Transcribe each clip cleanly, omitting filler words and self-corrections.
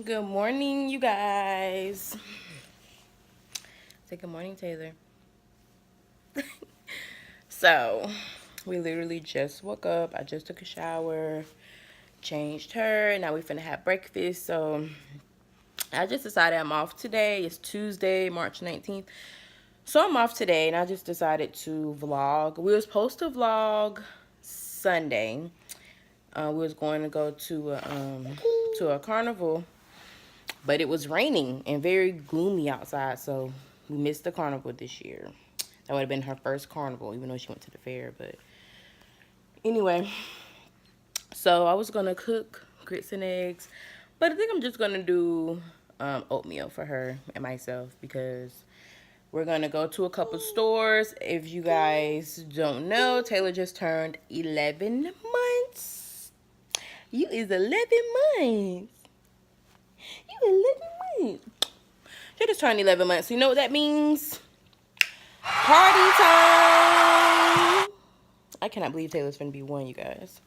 Good morning, you guys. Say good morning, Taylor. So, we literally just woke up. I just took a shower, changed her. Now we finna have breakfast. So, I just decided I'm off today. It's Tuesday, March 19th. So, I'm off today, and I just decided to vlog. We were supposed to vlog Sunday. We was going to go to a carnival. But it was raining and very gloomy outside, so we missed the carnival this year. That would have been her first carnival, even though she went to the fair. But anyway, so I was going to cook grits and eggs. But I think I'm just going to do oatmeal for her and myself because we're going to go to a couple stores. If you guys don't know, Taylor just turned 11 months. You is 11 months. You 11 months. She just turned 11 months. You know what that means? Party time. I cannot believe Taylor's finna be 1, you guys.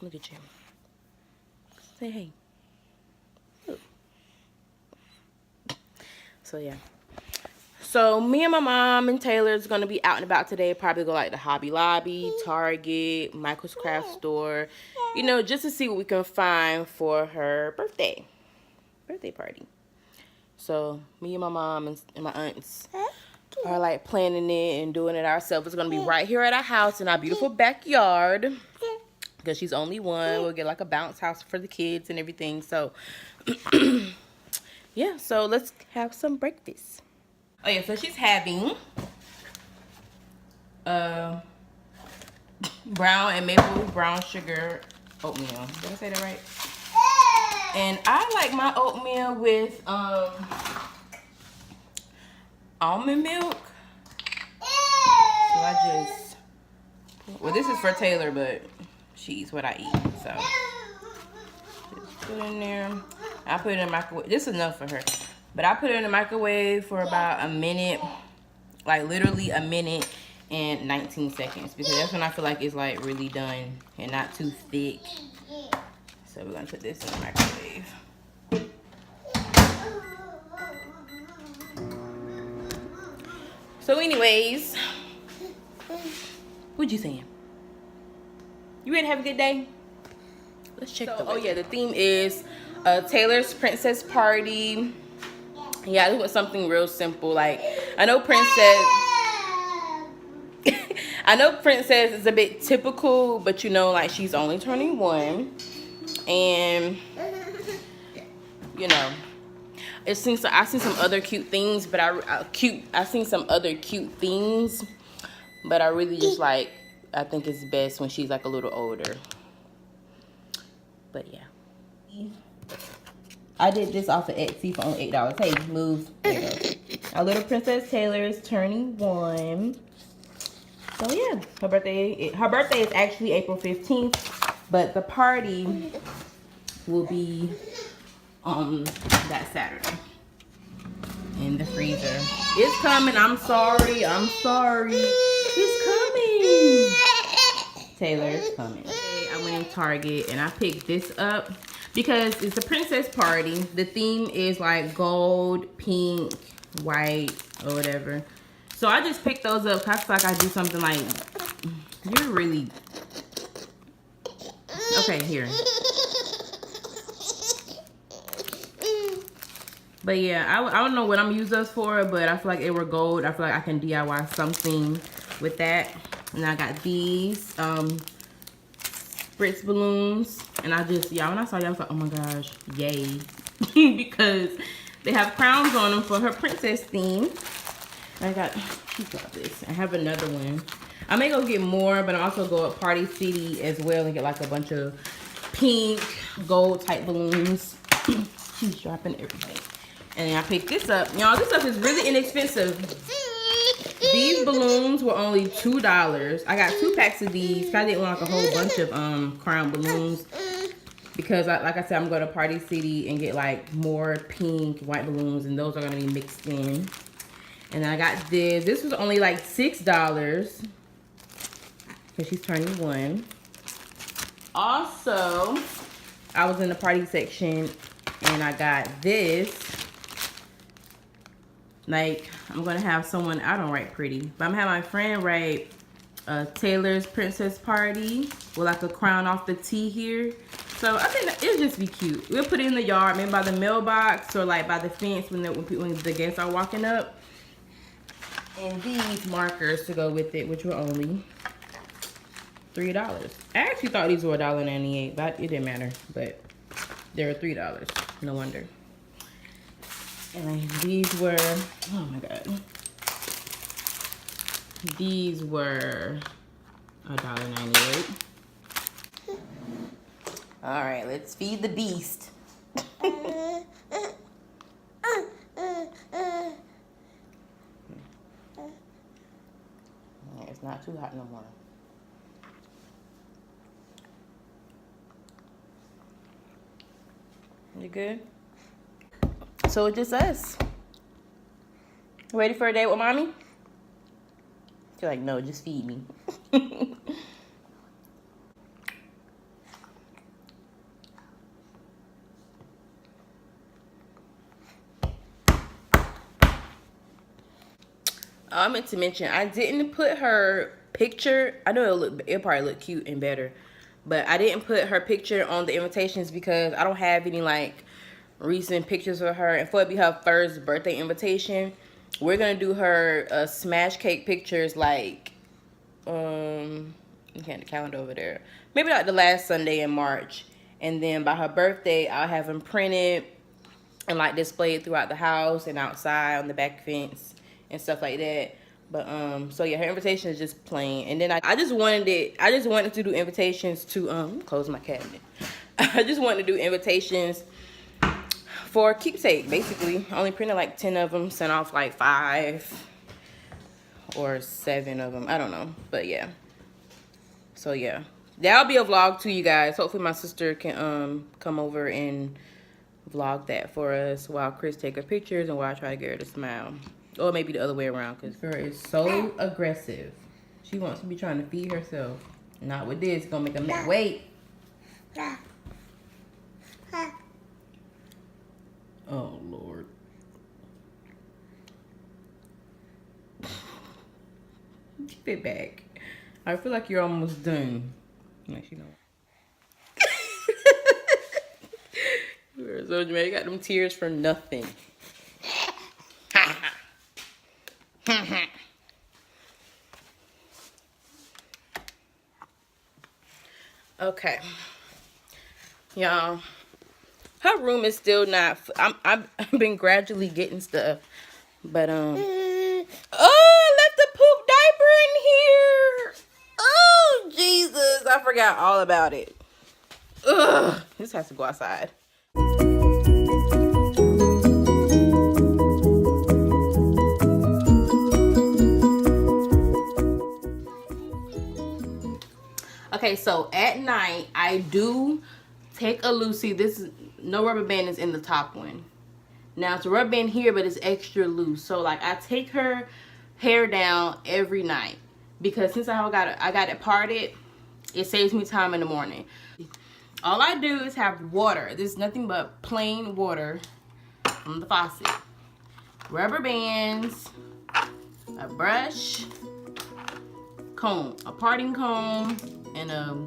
Look at you. Say hey. Look. So, yeah. So, me and my mom and Taylor's gonna be out and about today. Probably go like the Hobby Lobby, Target, Michael's Craft Store. You know, just to see what we can find for her birthday party. So, me and my mom and my aunts are like planning it and doing it ourselves. It's going to be right here at our house in our beautiful backyard. Because she's only 1. We'll get like a bounce house for the kids and everything. So, yeah. So, let's have some breakfast. Oh, yeah. So, she's having brown and maple brown sugar oatmeal. Did I say that right? And I like my oatmeal with almond milk. So I just, well, this is for Taylor, but she eats what I eat. So just put it in there. I put it in the microwave. This is enough for her. But I put it in the microwave for about a minute, like literally a minute and 19 seconds. Because that's when I feel like it's like really done and not too thick. So we're gonna put this in the microwave. So anyways, what you saying? You ready to have a good day? Let's check the weather. Oh yeah, the theme is Taylor's Princess Party. Yeah, this was something real simple. Like, I know Princess is a bit typical, but you know, like she's only turning 1. And you know, I seen some other cute things, but I seen some other cute things, but I really just like, I think it's best when she's like a little older. But yeah, I did this off of Etsy for only $8. Hey, move. There you go. Our little Princess Taylor is turning 1. So yeah, her birthday is actually April 15th, but the party will be that Saturday. In the freezer. It's coming. I'm sorry. It's coming. Taylor, it's coming. Okay, I went in Target and I picked this up because it's a princess party. The theme is like gold, pink, white, or whatever. So I just picked those up because I feel like I do something like, you're really, okay, here. But yeah, I don't know what I'm gonna use those for, but I feel like they were gold. I feel like I can DIY something with that. And I got these spritz balloons. And I just, yeah, when I saw y'all, I was like, oh my gosh, yay. Because they have crowns on them for her princess theme. I got, she got this. I have another one. I may go get more, but I also go at Party City as well and get like a bunch of pink, gold type balloons. She's dropping everything. And I picked this up. Y'all, this stuff is really inexpensive. These balloons were only $2. I got 2 packs of these. I didn't want like a whole bunch of crown balloons. Because, like I said, I'm going to Party City and get like more pink, white balloons. And those are going to be mixed in. And I got this. This was only like $6. Because she's turning 1. Also, I was in the party section and I got this. Like, I'm gonna have someone, I don't write pretty, but I'm gonna have my friend write Taylor's Princess Party with like a crown off the T here. So I think it'll just be cute. We'll put it in the yard, maybe by the mailbox or like by the fence when the guests are walking up. And these markers to go with it, which were only $3. I actually thought these were $1.98, but it didn't matter. But they were $3. No wonder. And these were, oh my god. These were $1.98. All right, let's feed the beast. It's not too hot no more. You good? So it's just us. Ready for a date with mommy? You're like, no, just feed me. I meant to mention, I didn't put her picture. I know it'll probably look cute and better, but I didn't put her picture on the invitations because I don't have any like recent pictures of her. And for it to be her first birthday invitation, we're gonna do her smash cake pictures like you can't the calendar over there. Maybe like the last Sunday in March, and then by her birthday, I'll have them printed and like displayed throughout the house and outside on the back fence and stuff like that. But so yeah, her invitation is just plain. And then I just wanted to do invitations to close my cabinet. I just wanted to do invitations for keepsake, basically. I only printed like 10 of them, sent off like 5 or 7 of them. I don't know, but yeah. So yeah, that'll be a vlog to you guys. Hopefully my sister can come over and vlog that for us while Chris take her pictures and while I try to get her to smile. Or maybe the other way around, because girl is so aggressive. She wants to be trying to feed herself. Not with this. It's gonna make a mess. Wait. Oh, Lord. Keep it back. I feel like you're almost done. Like, you know. You're so dramatic. You got them tears for nothing. Okay, y'all, her room is still not, I've been gradually getting stuff, but oh, I left the poop diaper in here. Oh, Jesus, I forgot all about it. Ugh, this has to go outside. Okay, so at night, I do take a Lucy. This is, no rubber band is in the top one. Now, it's a rubber band here, but it's extra loose. So, like, I take her hair down every night. Because since I got it parted, it saves me time in the morning. All I do is have water. This is nothing but plain water from the faucet. Rubber bands, a brush, comb, a parting comb, and a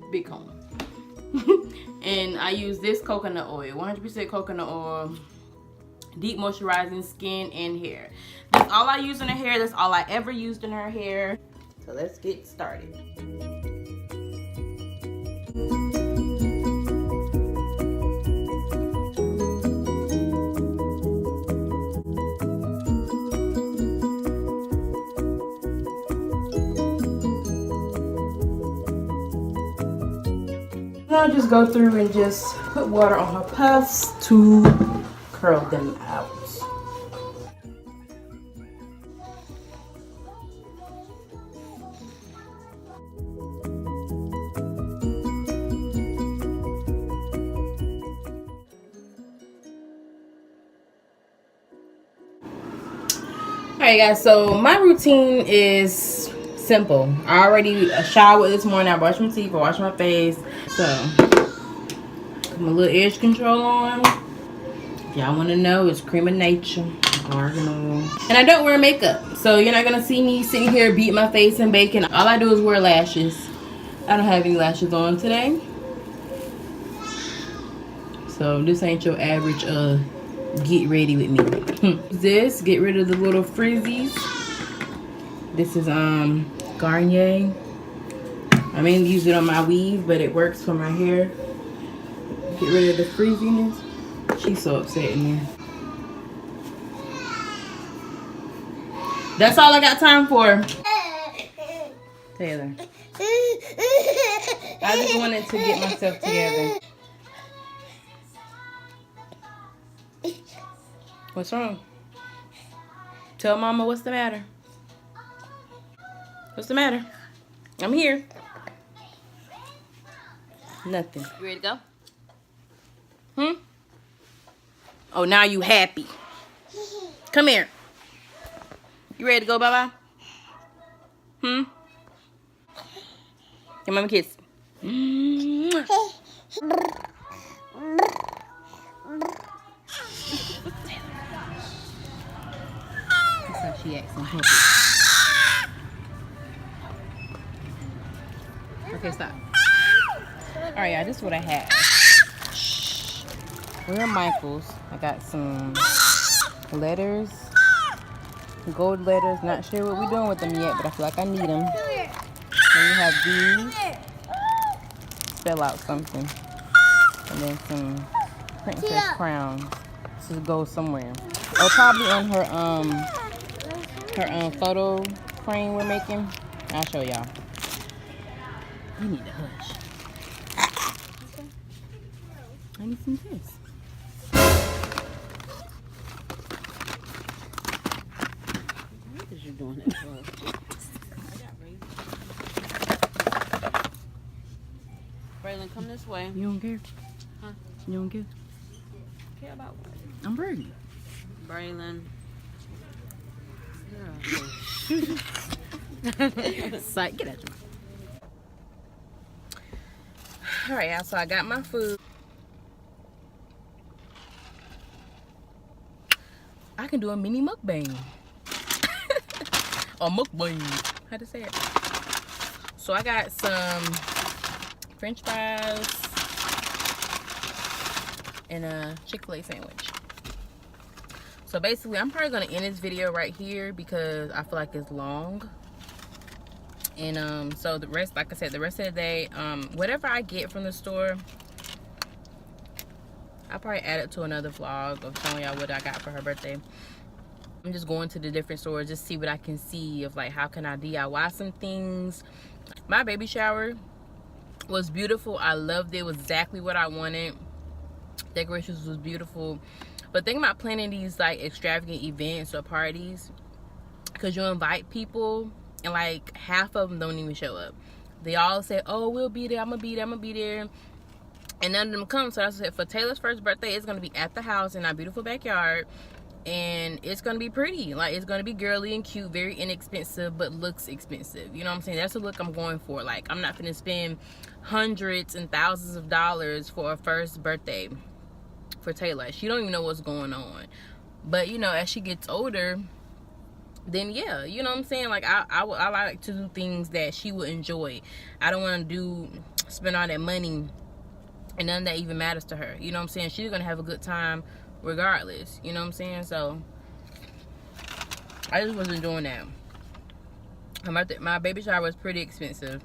big comb. And I use this coconut oil, 100% coconut oil, deep moisturizing skin and hair. That's all I use in her hair. That's all I ever used in her hair. So let's get started. I'll just go through and just put water on her puffs to curl them out. Alright guys, so my routine is Simple. I already showered this morning. I brushed my teeth. I washed my face. So, put my little edge control on. If y'all want to know, it's Cream of Nature. Arganol. And I don't wear makeup. So, you're not going to see me sitting here beating my face and baking. All I do is wear lashes. I don't have any lashes on today. So, this ain't your average get ready with me. This, get rid of the little frizzies. This is Garnier. I mainly use it on my weave, but it works for my hair. Get rid of the frizziness. She's so upset in there. That's all I got time for. Taylor. I just wanted to get myself together. What's wrong? Tell Mama what's the matter. What's the matter? I'm here. Nothing. You ready to go? Oh, now you happy. Come here. You ready to go bye-bye? Give Mama a kiss. That's how she acts in public. Okay, stop. Alright, y'all, this is what I have. We're at Michael's. I got some letters. Gold letters. Not sure what we're doing with them yet, but I feel like I need them. Then you have these. Spell out something. And then some princess crowns. This goes somewhere. Or probably on her photo frame we're making. I'll show y'all. You need to hush. Okay. I need some this. What is you doing that for? Braylon, come this way. You don't care? Huh? You don't care? Care about what? I'm Brady. Braylon. Psych, get at you. Alright, y'all, so I got my food. I can do a mini mukbang. Or mukbang. How to say it? So I got some French fries and a Chikfila sandwich. So basically, I'm probably gonna end this video right here because I feel like it's long. And so the rest, like I said, the rest of the day, whatever I get from the store, I'll probably add it to another vlog of showing y'all what I got for her birthday. I'm just going to the different stores, just see what I can see of like how can I DIY some things. My baby shower was beautiful. I loved it. It was exactly what I wanted. Decorations was beautiful. But think about planning these like extravagant events or parties, because you invite people and like half of them don't even show up. They all say, oh, we'll be there, I'm gonna be there, I'm gonna be there, and none of them come. So that's what I said, for Taylor's first birthday, it's gonna be at the house in our beautiful backyard, and it's gonna be pretty. Like, it's gonna be girly and cute, very inexpensive, but looks expensive. You know what I'm saying? That's the look I'm going for. Like, I'm not gonna spend hundreds and thousands of dollars for a first birthday for Taylor. She don't even know what's going on. But you know, as she gets older, then yeah, you know what I'm saying? Like, I like to do things that she would enjoy. I don't want to spend all that money and none of that even matters to her. You know what I'm saying? She's gonna have a good time regardless. You know what I'm saying? So I just wasn't doing that. My baby shower was pretty expensive,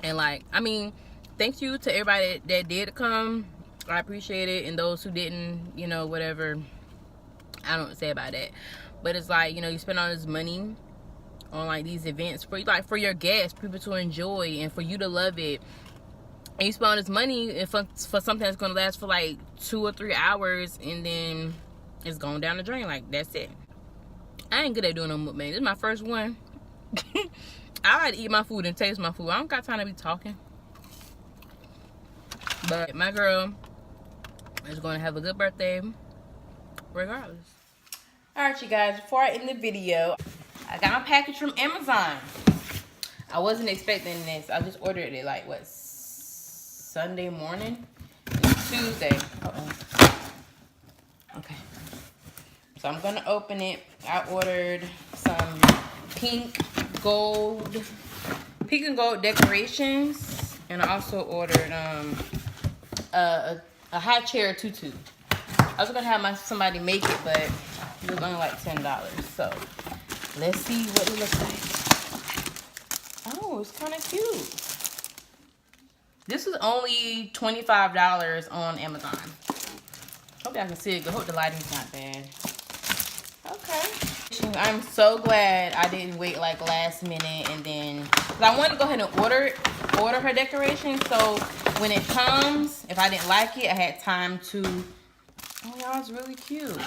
and like, I mean, thank you to everybody that did come. I appreciate it, and those who didn't, you know, whatever, I don't say about that. But it's like, you know, you spend all this money on like these events for like for your guests, people to enjoy, and for you to love it. And you spend all this money for something that's gonna last for like 2 or 3 hours, and then it's going down the drain. Like, that's it. I ain't good at doing no mukbang. This is my first one. I like to eat my food and taste my food. I don't got time to be talking. But my girl is gonna have a good birthday regardless. Alright, you guys, before I end the video, I got my package from Amazon. I wasn't expecting this. I just ordered it like what, Sunday morning? It's Tuesday. Okay. So I'm gonna open it. I ordered some pink and gold decorations, and I also ordered a high chair tutu. I was gonna have somebody make it, but it was only like $10. So let's see what it looks like. Oh, it's kind of cute. This is only $25 on Amazon. Hope y'all can see it. I hope the lighting's not bad. Okay. I'm so glad I didn't wait like last minute, and then cause I wanted to go ahead and order her decoration, so when it comes, if I didn't like it, I had time to. Oh, y'all, it's really cute.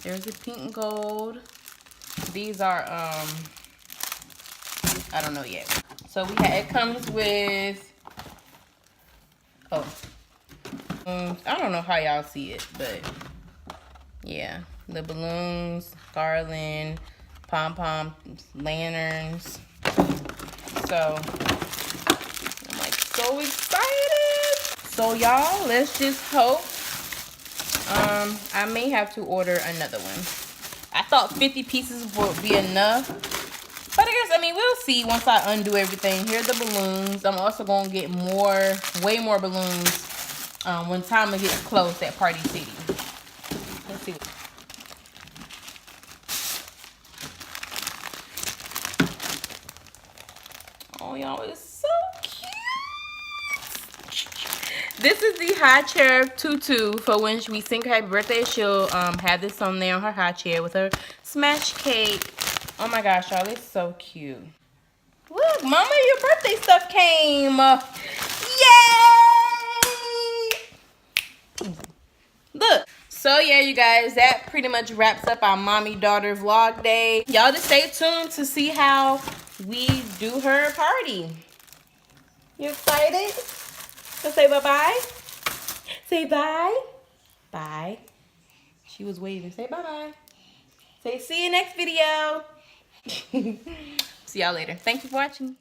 There's the pink and gold. These are I don't know yet. So it comes with I don't know how y'all see it, but yeah, the balloons, garland, pom-pom, lanterns. So I'm like so excited. So y'all, let's just hope. I may have to order another one. I thought 50 pieces would be enough, but I mean, we'll see once I undo everything. Here are the balloons. I'm also gonna get way more balloons when time gets close at Party City. Let's see. Oh, y'all, it's so cute. This is the high chair tutu for when we sing her happy birthday. She'll have this on there on her high chair with her smash cake. Oh my gosh, y'all, it's so cute. Look, Mama, your birthday stuff came. Yay! Look. So yeah, you guys, that pretty much wraps up our mommy-daughter vlog day. Y'all just stay tuned to see how we do her party. You excited? So say bye-bye. Say bye. Bye. She was waving. Say bye-bye. Say see you next video. See y'all later. Thank you for watching.